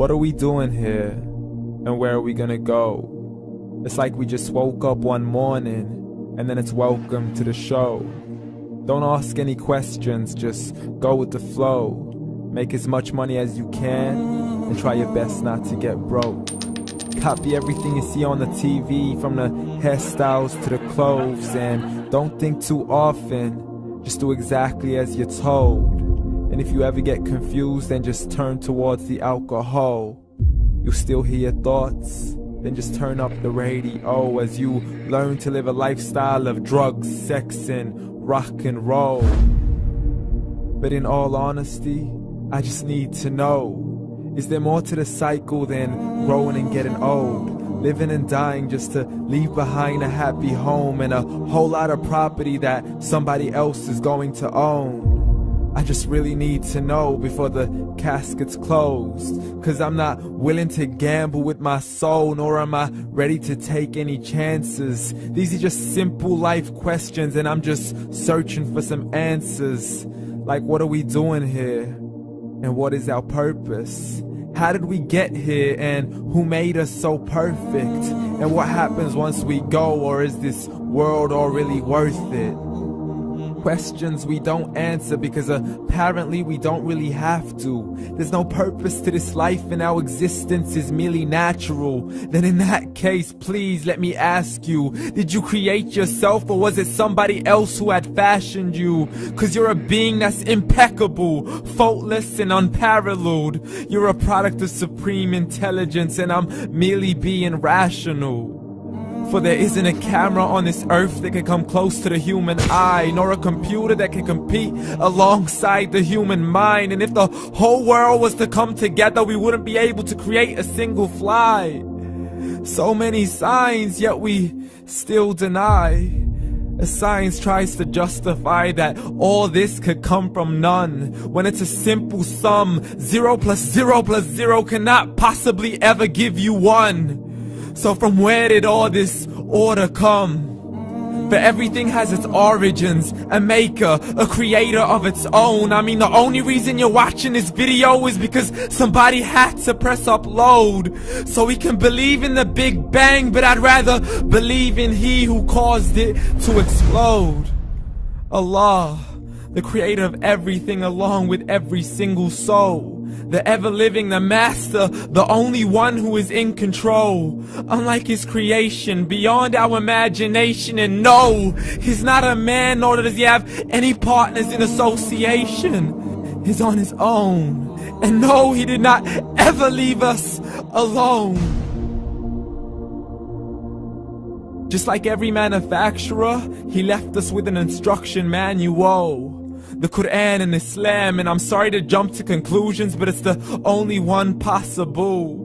What are we doing here? And where are we gonna go? It's like we just woke up one morning, and then it's welcome to the show. Don't ask any questions, just go with the flow. Make as much money as you can, and try your best not to get broke. Copy everything you see on the TV, from the hairstyles to the clothes, and don't think too often, just do exactly as you're told. And if you ever get confused, then just turn towards the alcohol. You'll still hear your thoughts, then just turn up the radio as you learn to live a lifestyle of drugs, sex, and rock and roll. But in all honesty, I just need to know, is there more to the cycle than growing and getting old? Living and dying just to leave behind a happy home and a whole lot of property that somebody else is going to own. I just really need to know before the casket's closed, 'cause I'm not willing to gamble with my soul, nor am I ready to take any chances. These are just simple life questions, and I'm just searching for some answers. Like, what are we doing here? And what is our purpose? How did we get here, and who made us so perfect? And what happens once we go, or is this world all really worth it? Questions we don't answer because apparently we don't really have to. There's no purpose to this life and our existence is merely natural. Then in that case, please let me ask you, did you create yourself, or was it somebody else who had fashioned you? 'Cause you're a being that's impeccable, faultless and unparalleled. You're a product of supreme intelligence, and I'm merely being rational. For there isn't a camera on this earth that can come close to the human eye, nor a computer that can compete alongside the human mind. And if the whole world was to come together, we wouldn't be able to create a single fly. So many signs, yet we still deny. As science tries to justify that all this could come from none, when it's a simple sum. 0 plus 0 plus 0 cannot possibly ever give you 1. So from where did all this order come? For everything has its origins, a maker, a creator of its own. I mean, the only reason you're watching this video is because somebody had to press upload. So we can believe in the Big Bang, but I'd rather believe in He who caused it to explode. Allah, the creator of everything along with every single soul. The ever-living, the master, the only one who is in control. Unlike his creation, beyond our imagination. And no, he's not a man, nor does he have any partners in association. He's on his own. And no, he did not ever leave us alone. Just like every manufacturer, he left us with an instruction manual. The Quran and Islam, and I'm sorry to jump to conclusions, but it's the only one possible.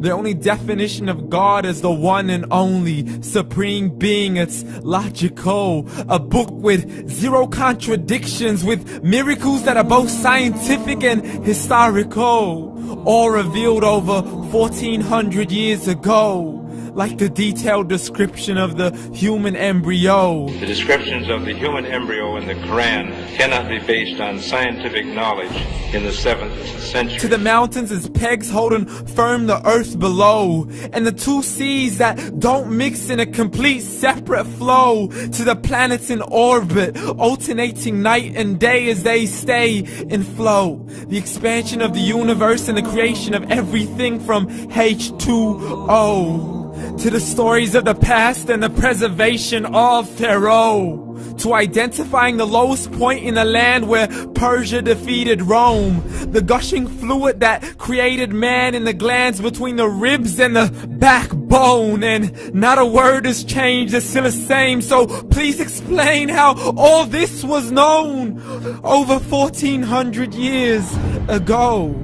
The only definition of God is the one and only supreme being. It's logical, a book with 0 contradictions, with miracles that are both scientific and historical, all revealed over 1400 years ago. Like the detailed description of the human embryo. The descriptions of the human embryo in the Quran cannot be based on scientific knowledge in the 7th century. To the mountains as pegs holding firm the earth below, and the 2 seas that don't mix in a complete separate flow. To the planets in orbit, alternating night and day as they stay in flow. The expansion of the universe and the creation of everything from H2O. To the stories of the past and the preservation of Pharaoh. To identifying the lowest point in the land where Persia defeated Rome. The gushing fluid that created man in the glands between the ribs and the backbone. And not a word has changed, it's still the same. So please explain how all this was known over 1400 years ago.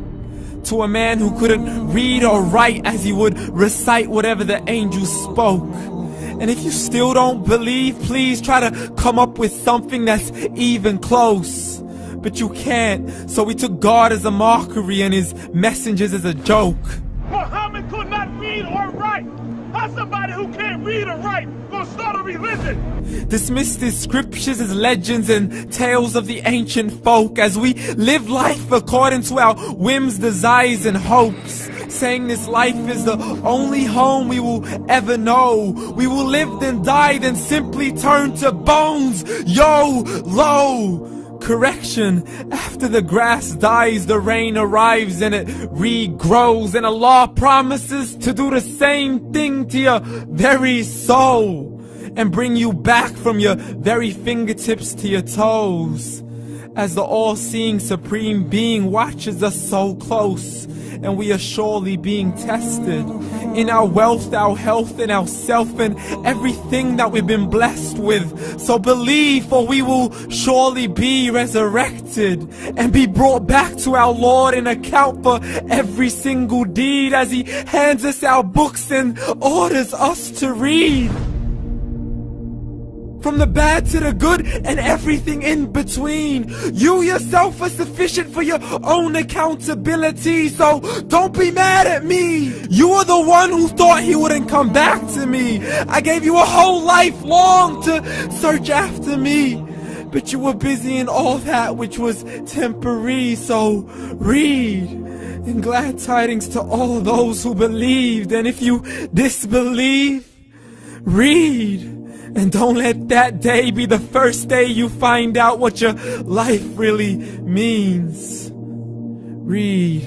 To a man who couldn't read or write, as he would recite whatever the angels spoke. And if you still don't believe, please try to come up with something that's even close. But you can't, so we took God as a mockery and his messengers as a joke. Muhammad could not read or write. How's somebody who can't read or write gonna start a religion? Dismissed his scriptures as legends and tales of the ancient folk, as we live life according to our whims, desires, and hopes. saying this life is the only home we will ever know. We will live then die, then simply turn to bones. YOLO! Correction, after the grass dies, the rain arrives and it regrows, and Allah promises to do the same thing to your very soul and bring you back from your very fingertips to your toes, as the all-seeing supreme being watches us so close, and we are surely being tested in our wealth, our health, and our self, and everything that we've been blessed with. So believe, for we will surely be resurrected and be brought back to our Lord and account for every single deed, as He hands us our books and orders us to read. From the bad to the good and everything in between. You yourself are sufficient for your own accountability, so don't be mad at me. You are the one who thought He wouldn't come back to me. I gave you a whole life long to search after me, but you were busy in all that which was temporary. So read, and glad tidings to all those who believed. And if you disbelieve, read. And don't let that day be the first day you find out what your life really means. Read.